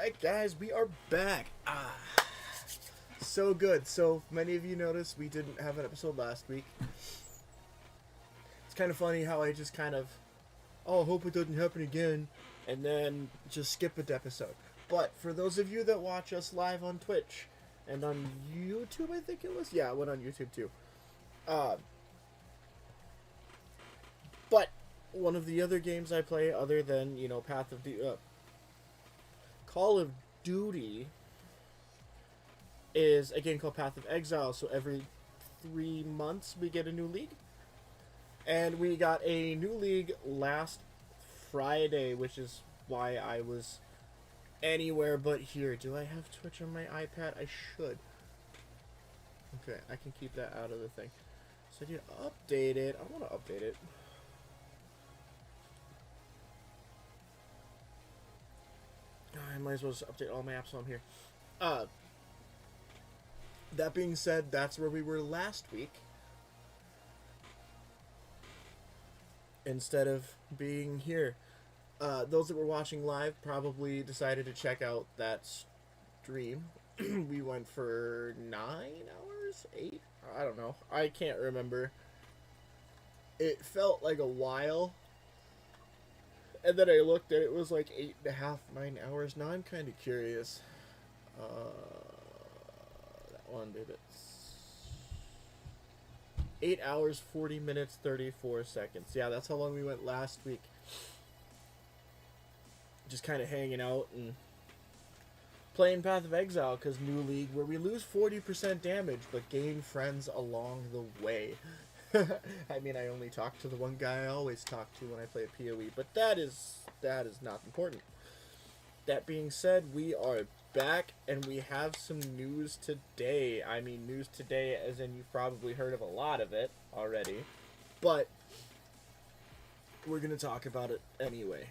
Alright guys, we are back. So good. So many of you noticed we didn't have an episode last week. It's kind of funny how I just kind of, oh, hope it doesn't happen again, and then just skip an episode. But for those of you that watch us live on Twitch and on YouTube, I think it was. Yeah, it went on YouTube too. But one of the other games I play, other than Call of Duty, is a game called Path of Exile. So every 3 months we get a new league, and we got a new league last Friday, which is why I was anywhere but here. Do I have Twitch on my iPad? I should. Okay, I can keep that out of the thing. So I need to update it. I want to update it. I might as well just update all my apps while I'm here. That being said, that's where we were last week. Instead of being here. Those that were watching live probably decided to check out that stream. We went for 9 hours? 8? I don't know. I can't remember. It felt like a while. And then I looked and it was like 8.5, 9 hours. Now I'm kind of curious. That one did it. 8 hours, 40 minutes, 34 seconds. Yeah, that's how long we went last week. Just kind of hanging out and playing Path of Exile, because new league where we lose 40% damage but gain friends along the way. I mean, I only talk to the one guy I always talk to when I play a PoE, but that is not important. That being said, we are back, and we have some news today. I mean, news today as in you've probably heard of a lot of it already, but we're going to talk about it anyway.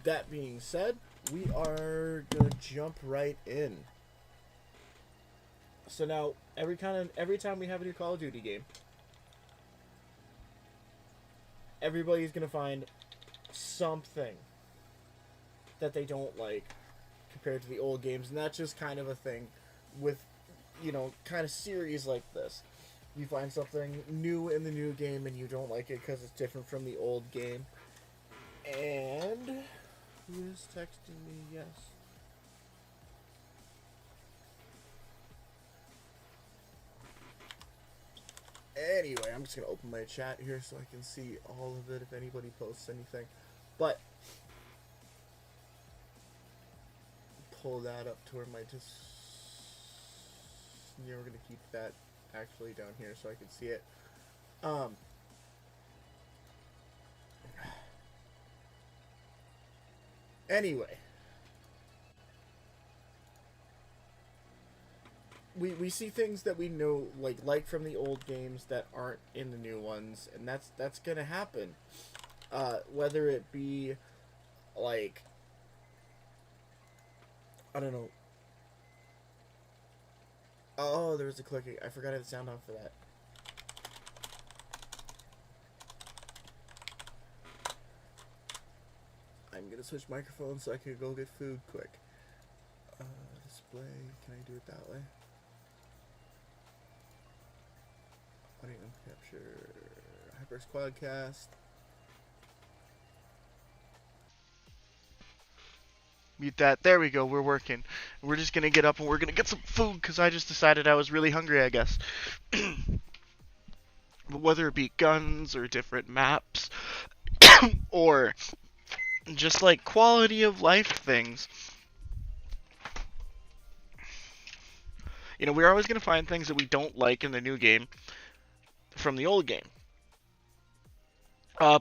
That being said, we are going to jump right in. So now, every time we have a new Call of Duty game, everybody's going to find something that they don't like compared to the old games. And that's just kind of a thing with, kind of series like this. You find something new in the new game and you don't like it because it's different from the old game. And who is texting me? Yes. Anyway, I'm just going to open my chat here so I can see all of it if anybody posts anything. But pull that up to where my we're going to keep that actually down here so I can see it. Anyway. We see things that we know like from the old games that aren't in the new ones, and that's gonna happen. Whether it be like, I don't know. Oh, there was a clicking. I forgot I had the sound off for that. I'm gonna switch microphones so I can go get food quick. Display. Can I do it that way? Audio capture, HyperX Quadcast. Mute that. There we go. We're working. We're just gonna get up and we're gonna get some food because I just decided I was really hungry, I guess. But whether it be guns or different maps or just like quality of life things, we're always gonna find things that we don't like in the new game from the old game.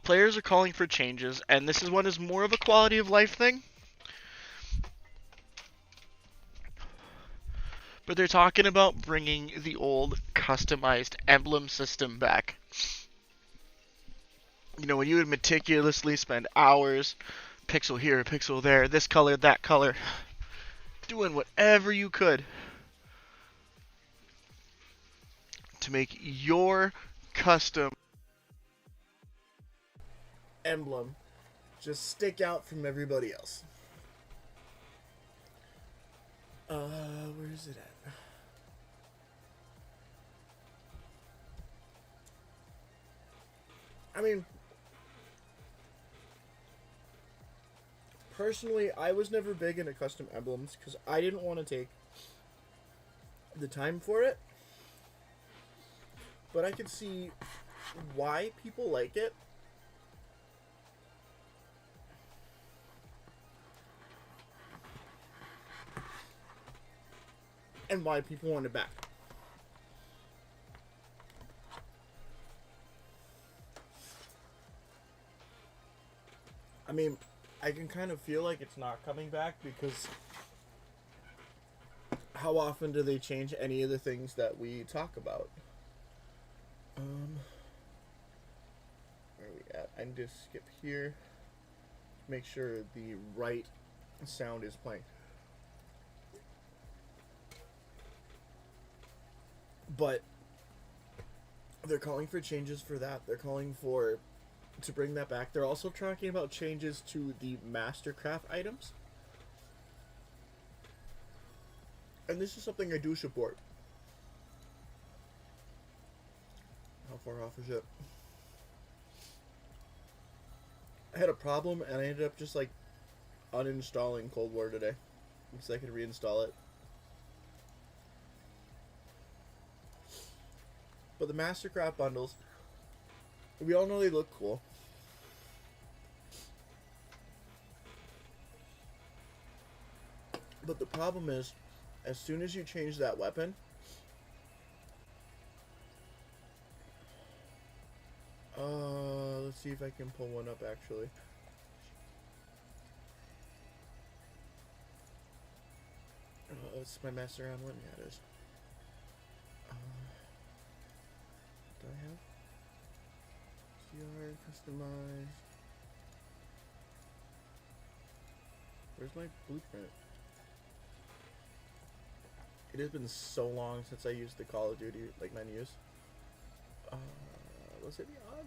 Players are calling for changes, and this one is more of a quality of life thing. But they're talking about bringing the old customized emblem system back. When you would meticulously spend hours, pixel here, pixel there, this color, that color, doing whatever you could to make your custom emblem just stick out from everybody else. Where is it at? I mean, personally, I was never big into custom emblems because I didn't want to take the time for it. But I could see why people like it. And why people want it back. I mean, I can kind of feel like it's not coming back because how often do they change any of the things that we talk about? Where are we at? I need to skip here. Make sure the right sound is playing. But they're calling for changes for that. They're calling for to bring that back. They're also talking about changes to the Mastercraft items. And this is something I do support. How far off is it? I had a problem and I ended up just like uninstalling Cold War today because I could reinstall it. But the Mastercraft bundles, we all know they look cool. But the problem is, as soon as you change that weapon, let's see if I can pull one up actually. It's my master round one. Yeah, it is. Do I have CR customized? Where's my blueprint? It has been so long since I used the Call of Duty like menus. Was it the AUG?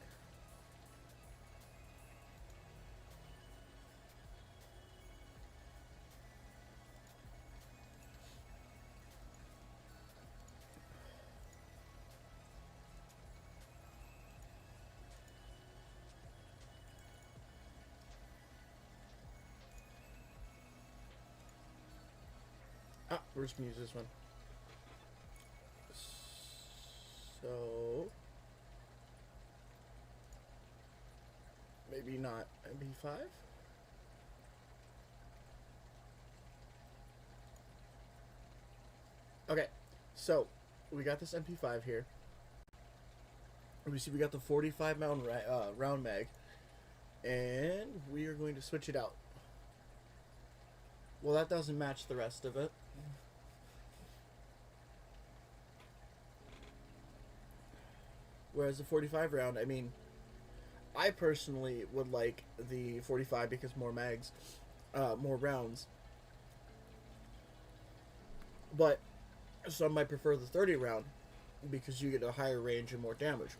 We're just gonna use this one. So maybe not MP5. Okay, so we got this MP5 here. We see we got the 45 round mag, and we are going to switch it out. Well, that doesn't match the rest of it. Whereas the 45 round, I mean, I personally would like the 45 because more mags, more rounds. But some might prefer the 30 round because you get a higher range and more damage.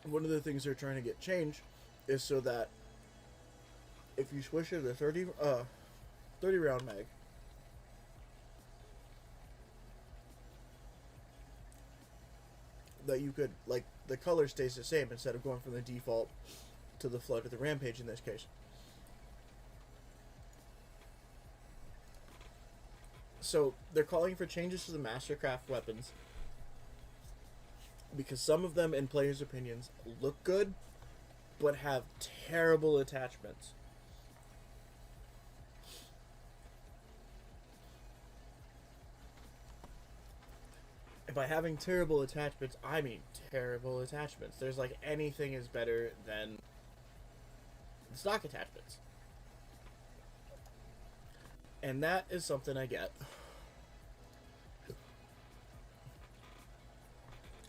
One of the things they're trying to get changed is so that if you switch to the 30 round mag, that you could, like, the color stays the same instead of going from the default to the flood or the rampage in this case. So they're calling for changes to the Mastercraft weapons because some of them, in players' opinions, look good but have terrible attachments. By having terrible attachments, I mean terrible attachments. There's like anything is better than the stock attachments. And that is something I get.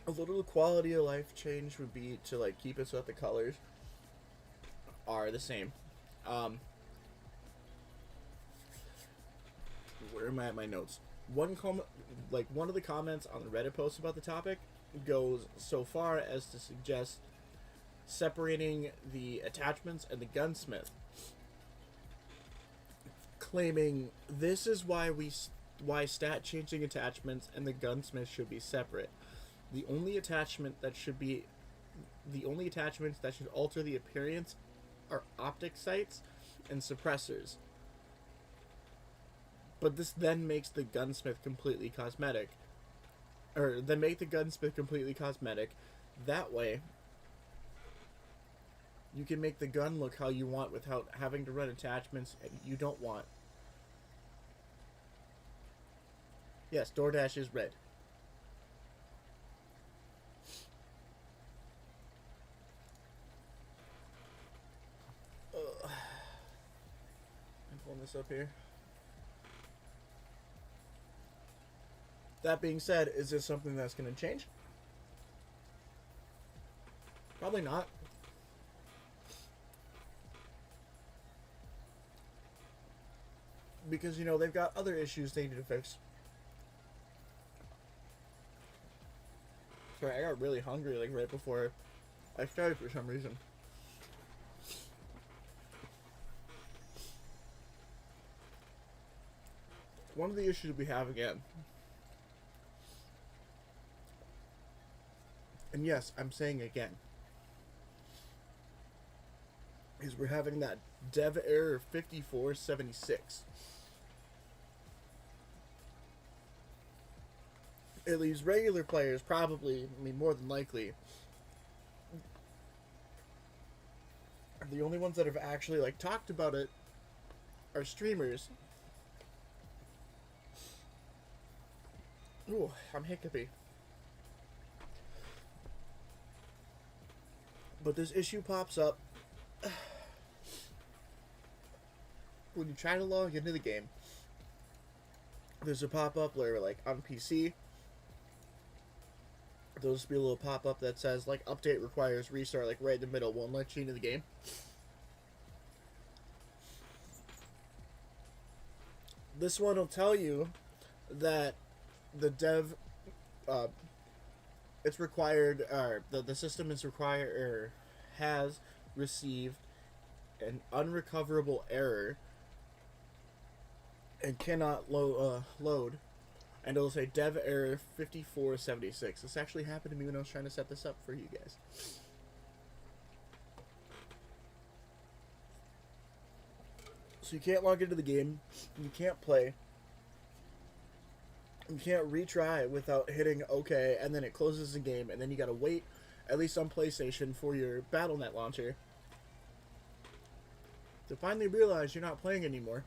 A little quality of life change would be to like keep it so that the colors are the same. Where am I at my notes? One of the comments on the Reddit post about the topic goes so far as to suggest separating the attachments and the gunsmith, claiming this is why stat changing attachments and the gunsmith should be separate. The only attachments that should alter the appearance are optic sights and suppressors. But this then makes the gunsmith completely cosmetic. Or then make the gunsmith completely cosmetic. That way, you can make the gun look how you want without having to run attachments you don't want. Yes, DoorDash is red. I'm pulling this up here. That being said, is this something that's going to change? Probably not. Because, they've got other issues they need to fix. Sorry, I got really hungry, right before I started for some reason. One of the issues we have again, and yes, I'm saying again, is we're having that dev error 5476. It leaves regular players probably, more than likely, the only ones that have actually, talked about it are streamers. Ooh, I'm hiccupy. But this issue pops up when you try to log into the game. There's a pop-up where, on PC, there'll just be a little pop-up that says, update requires restart, right in the middle, won't let you into the game. This one will tell you that the dev, it's required, the system is required, or has received an unrecoverable error and cannot load. And it'll say dev error 5476. This actually happened to me when I was trying to set this up for you guys. So you can't log into the game, you can't play, you can't retry without hitting OK, and then it closes the game, and then you gotta wait, at least on PlayStation, for your Battle.net launcher to finally realize you're not playing anymore.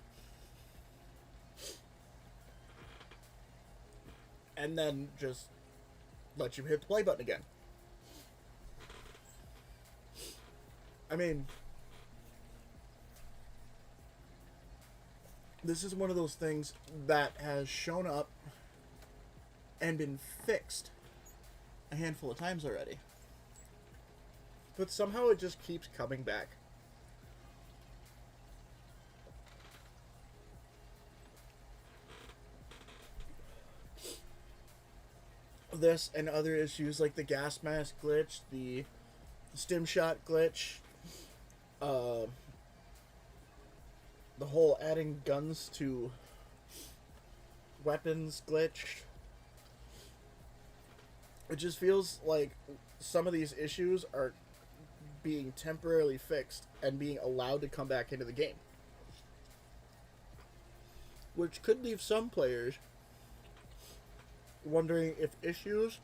And then just let you hit the play button again. This is one of those things that has shown up and been fixed a handful of times already. But somehow it just keeps coming back. This and other issues like the gas mask glitch, the stim shot glitch, the whole adding guns to weapons glitch. It just feels like some of these issues are being temporarily fixed and being allowed to come back into the game, which could leave some players wondering if issues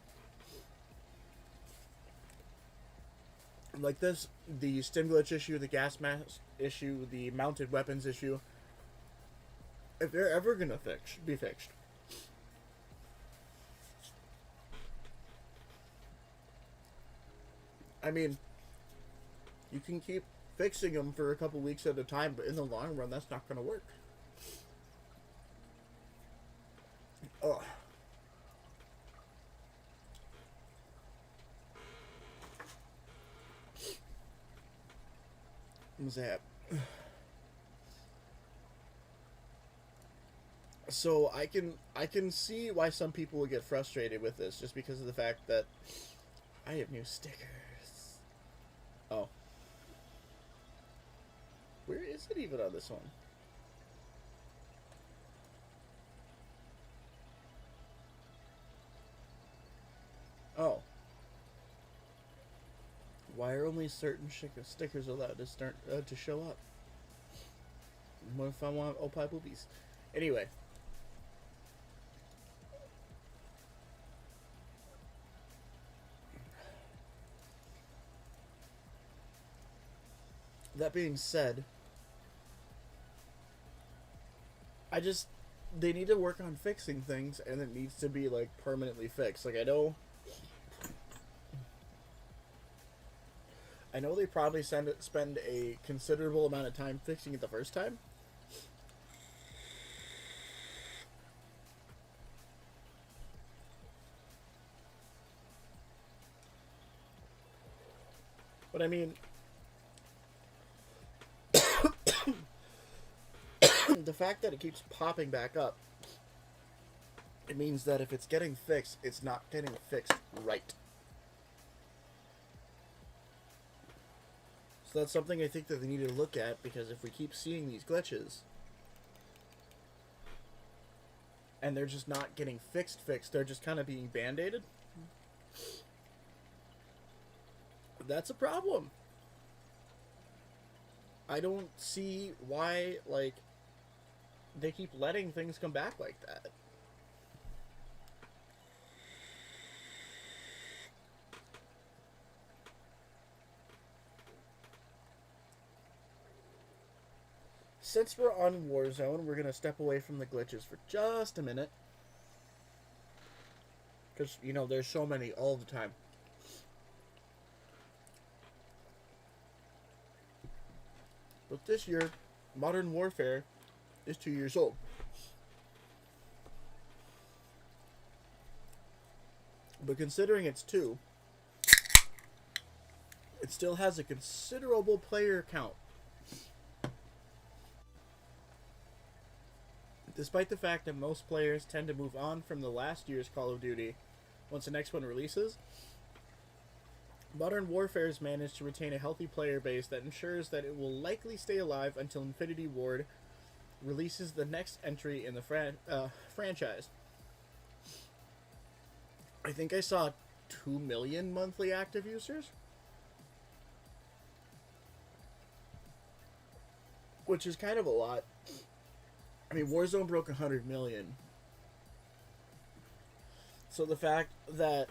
like this, the stim glitch issue, the gas mask issue, the mounted weapons issue, if they're ever gonna be fixed. You can keep fixing them for a couple weeks at a time, but in the long run, that's not gonna work. Ugh. Zap. So I can see why some people would get frustrated with this, just because of the fact that I have new stickers. Oh. Where is it even on this one? Oh. Why are only certain stickers allowed to show up? What if I want Opie Boobies? Anyway. That being said, they need to work on fixing things, and it needs to be like permanently fixed. Like I know they probably spend a considerable amount of time fixing it the first time. But I mean, the fact that it keeps popping back up, it means that if it's getting fixed, it's not getting fixed right. So that's something I think that they need to look at, because if we keep seeing these glitches and they're just not getting fixed, they're just kind of being band-aided, that's a problem. I don't see why, like, they keep letting things come back like that. Since we're on Warzone, we're going to step away from the glitches for just a minute. Because, you know, there's so many all the time. But this year, Modern Warfare is 2 years old. But considering it's 2, it still has a considerable player count. Despite the fact that most players tend to move on from the last year's Call of Duty once the next one releases, Modern Warfare has managed to retain a healthy player base that ensures that it will likely stay alive until Infinity Ward releases the next entry in the franchise. I think I saw 2 million monthly active users, which is kind of a lot. I mean, Warzone broke 100 million. So the fact that,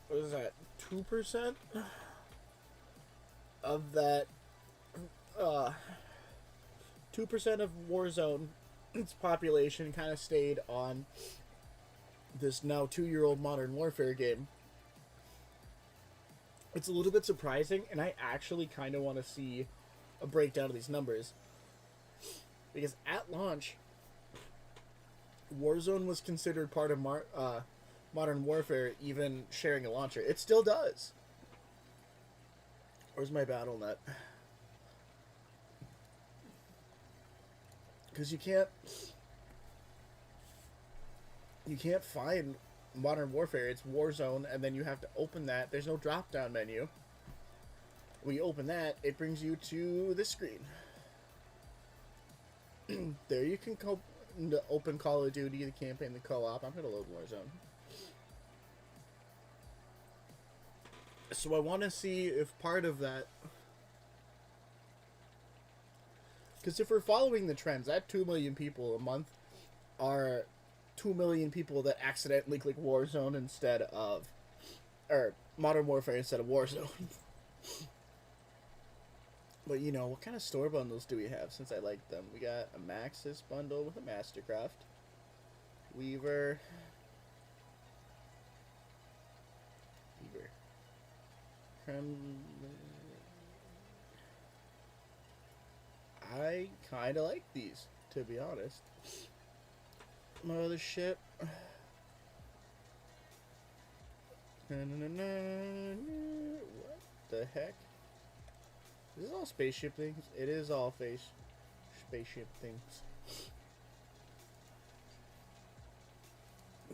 what is that, 2% of that, 2% of Warzone's population kind of stayed on this now 2-year-old Modern Warfare game. It's a little bit surprising, and I actually kind of want to see a breakdown of these numbers. Because at launch, Warzone was considered part of Modern Warfare, even sharing a launcher. It still does. Where's my battle net? Because you can't find Modern Warfare. It's Warzone, and then you have to open that. There's no drop-down menu. When you open that, it brings you to this screen. There you can open Call of Duty, the campaign, the co-op. I'm going to load Warzone. So I want to see if part of that... Because if we're following the trends, that 2 million people a month are 2 million people that accidentally click Warzone instead of... Or Modern Warfare instead of Warzone. But, you know, what kind of store bundles do we have, since I like them? We got a Maxis bundle with a Mastercraft. Weaver. I kind of like these, to be honest. Mothership. What the heck? Is this all spaceship things? It is all spaceship things.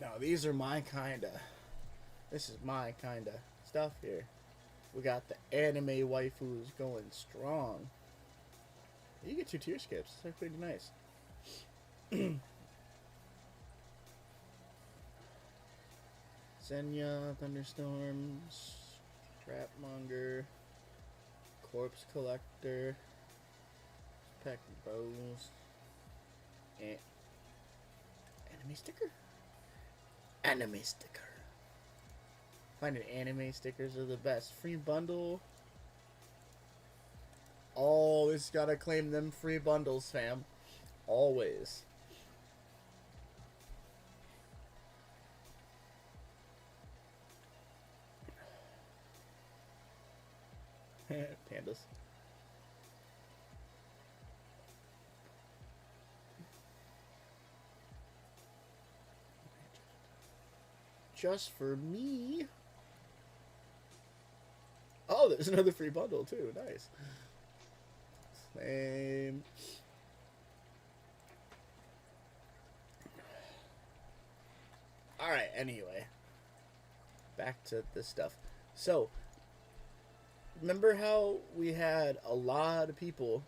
Now, these are my kinda. This is my kinda stuff here. We got the anime waifus going strong. You get 2 tier skips. They're pretty nice. Senya, Thunderstorms, Trapmonger, Corpse Collector, Pack Bows, and anime sticker? Anime sticker. Finding anime stickers are the best. Free bundle. Always gotta claim them free bundles, fam. Always. Pandas. Just for me. Oh, there's another free bundle too. Nice. Same. Alright, anyway. Back to this stuff. So, remember how we had a lot of people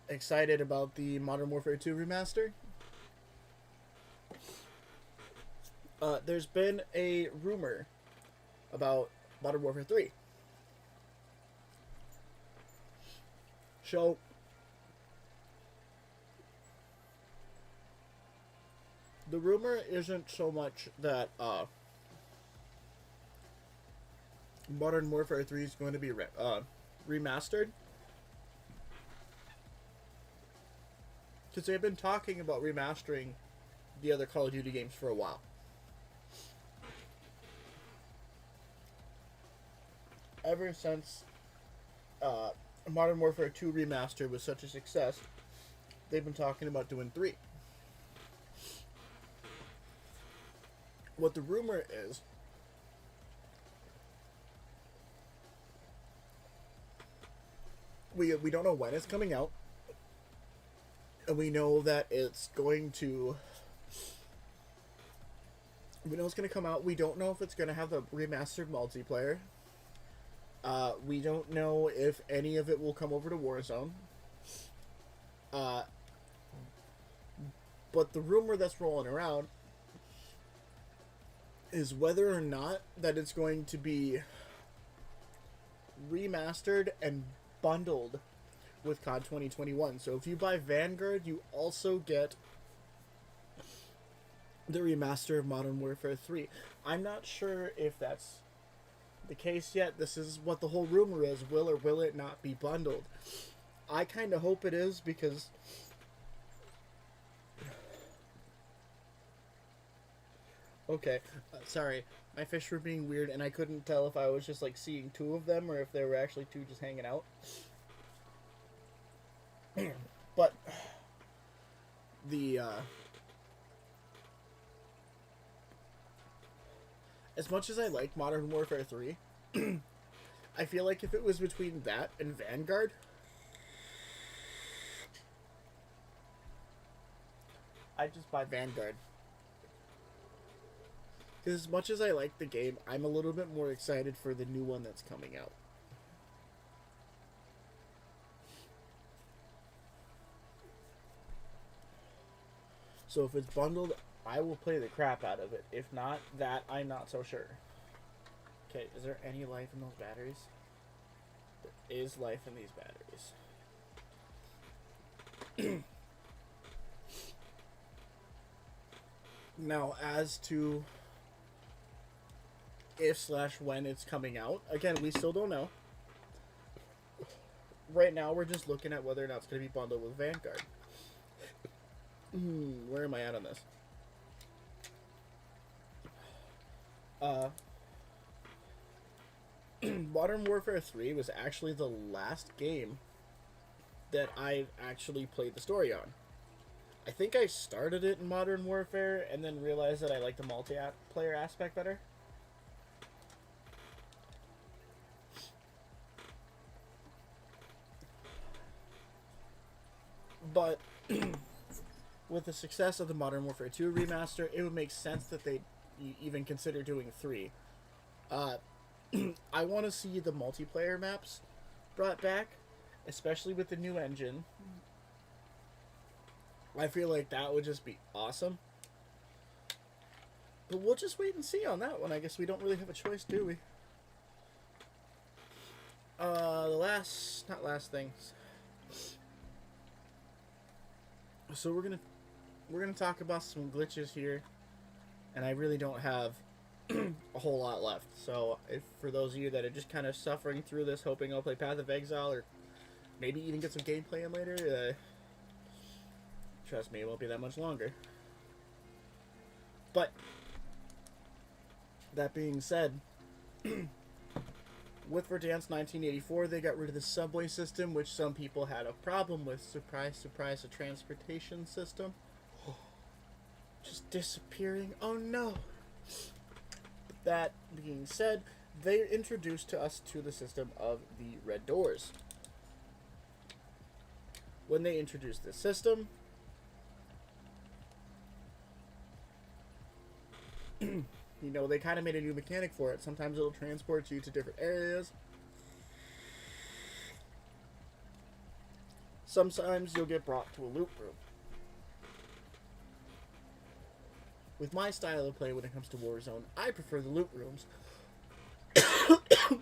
excited about the Modern Warfare 2 remaster? There's been a rumor about Modern Warfare 3. So, the rumor isn't so much that Modern Warfare 3 is going to be remastered. Because they've been talking about remastering the other Call of Duty games for a while. Ever since Modern Warfare 2 Remastered was such a success, they've been talking about doing 3. What the rumor is, we don't know when it's coming out, and we know that it's going to... We know it's going to come out. We don't know if it's going to have the remastered multiplayer. We don't know if any of it will come over to Warzone. But the rumor that's rolling around is whether or not that it's going to be remastered and bundled with COD 2021. So if you buy Vanguard, you also get the remaster of Modern Warfare 3. I'm not sure if that's the case yet. This is what the whole rumor is. Will or will it not be bundled? I kind of hope it is, because okay, sorry, my fish were being weird and I couldn't tell if I was just like seeing 2 of them or if there were actually 2 just hanging out. But the as much as I like Modern Warfare 3, I feel like if it was between that and Vanguard, I'd just buy Vanguard. Because as much as I like the game, I'm a little bit more excited for the new one that's coming out. So if it's bundled, I will play the crap out of it. If not, that I'm not so sure. Okay, is there any life in those batteries? There is life in these batteries. Now, as to if/when it's coming out, again, we still don't know. Right now, we're just looking at whether or not it's going to be bundled with Vanguard. Where am I at on this? Modern Warfare 3 was actually the last game that I actually played the story on. I think I started it in Modern Warfare and then realized that I liked the multiplayer aspect better. But with the success of the Modern Warfare 2 remaster, it would make sense that they even consider doing 3. I want to see the multiplayer maps brought back, especially with the new engine. I feel like that would just be awesome. But we'll just wait and see on that one. I guess we don't really have a choice, do we? Not last things. So we're gonna talk about some glitches here, and I really don't have a whole lot left. So if for those of you that are just kind of suffering through this, hoping I'll play Path of Exile or maybe even get some gameplay in later, trust me, it won't be that much longer. But that being said, with Verdansk 1984, they got rid of the subway system, which some people had a problem with. Surprise, surprise, a transportation system. Just disappearing. Oh no. That being said, they introduced to us to the system of the red doors. When they introduced this system, you know, they kind of made a new mechanic for it. Sometimes it'll transport you to different areas. Sometimes you'll get brought to a loot room. With my style of play when it comes to Warzone, I prefer the loot rooms.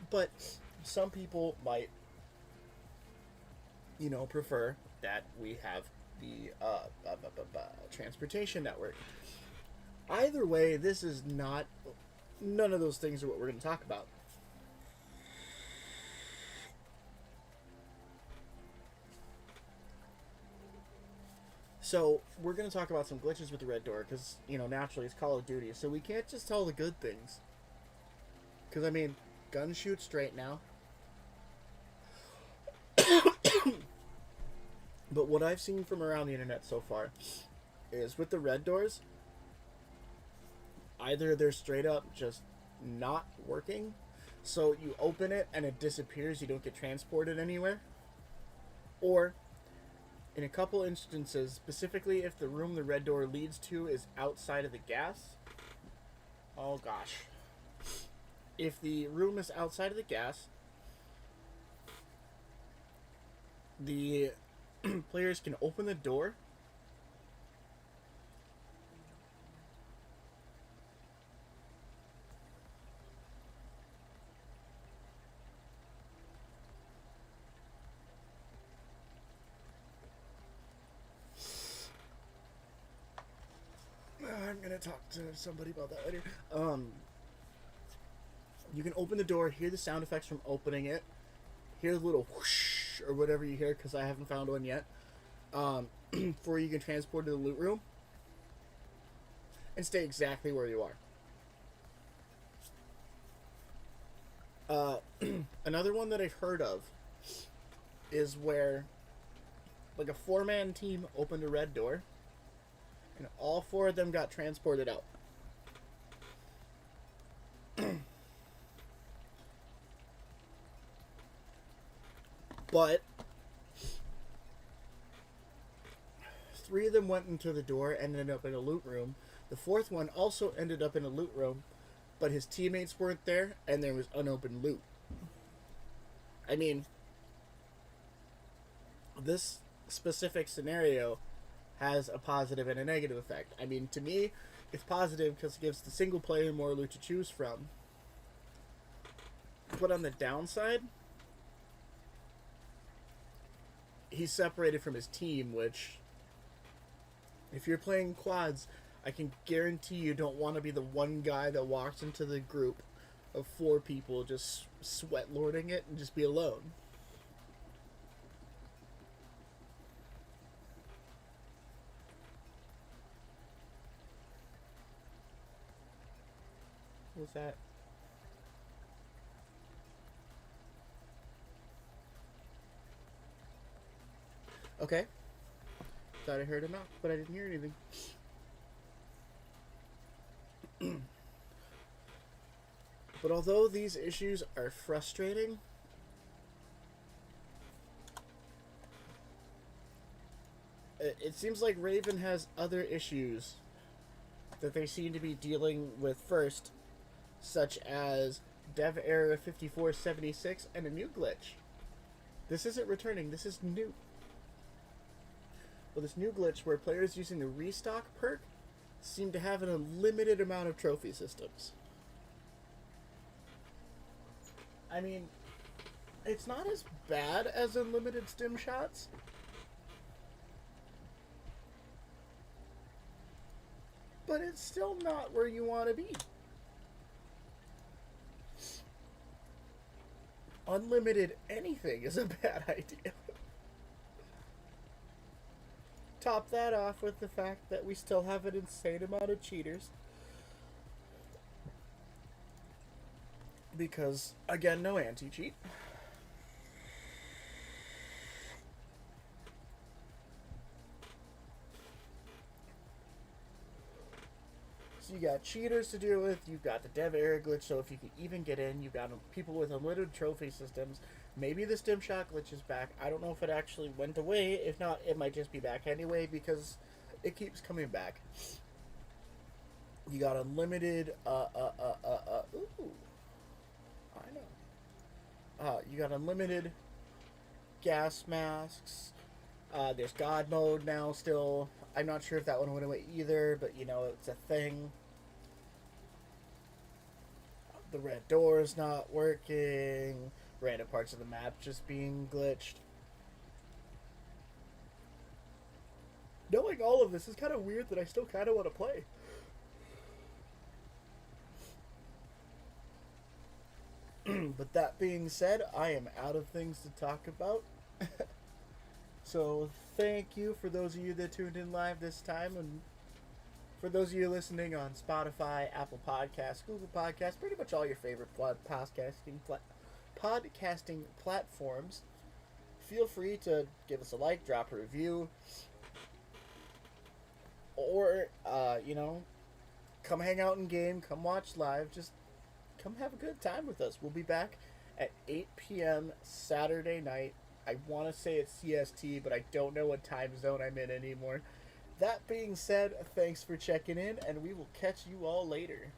But some people might, you know, prefer that we have the transportation network. Either way, this is not... None of those things are what we're going to talk about. So, we're going to talk about some glitches with the red door, because, you know, naturally it's Call of Duty, so we can't just tell the good things. Because, I mean, guns shoot straight now. But what I've seen from around the internet so far is with the red doors, either they're straight up just not working, so you open it and it disappears, you don't get transported anywhere, or in a couple instances, specifically if the room the red door leads to is outside of the gas. Oh gosh. If the room is outside of the gas, the players can open the door I'm gonna talk to somebody about that later. You can open the door, hear the sound effects from opening it, hear the little whoosh or whatever you hear, because I haven't found one yet, before you can transport to the loot room, and stay exactly where you are. Another one that I've heard of is where, like, a 4-man team opened a red door, and all 4 of them got transported out. But 3 of them went into the door and ended up in a loot room. The 4th one also ended up in a loot room, but his teammates weren't there, and there was unopened loot. I mean, this specific scenario has a positive and a negative effect. I mean, to me, it's positive because it gives the single player more loot to choose from. But on the downside, he's separated from his team, which, if you're playing quads, I can guarantee you don't want to be the one guy that walks into the group of 4 people just sweat lording it and just be alone. What's that? Okay. Thought I heard him out, but I didn't hear anything. But although these issues are frustrating, it seems like Raven has other issues that they seem to be dealing with first, such as dev error 5476, and a new glitch. This isn't returning, this is new. Well, this new glitch where players using the restock perk seem to have an unlimited amount of trophy systems. I mean, it's not as bad as unlimited stim shots. But it's still not where you want to be. Unlimited anything is a bad idea. Top that off with the fact that we still have an insane amount of cheaters. Because, again, no anti-cheat. So you got cheaters to deal with, you've got the dev error glitch, so if you can even get in, you've got people with unlimited trophy systems. Maybe the stim shot glitch is back. I don't know if it actually went away. If not, it might just be back anyway because it keeps coming back. You got unlimited, ooh. I know. You got unlimited gas masks. There's God mode now still. I'm not sure if that one went away either, but you know, it's a thing. The red door is not working. Random parts of the map just being glitched. Knowing all of this is kind of weird that I still kind of want to play. But that being said, I am out of things to talk about. So thank you for those of you that tuned in live this time, and for those of you listening on Spotify, Apple Podcasts, Google Podcasts, pretty much all your favorite podcasting platforms. Feel free to give us a like, drop a review, or you know, come hang out in game, come watch live, just come have a good time with us. We'll be back at 8 p.m. Saturday night. I want to say it's CST, but I don't know what time zone I'm in anymore. That being said, thanks for checking in, and we will catch you all later.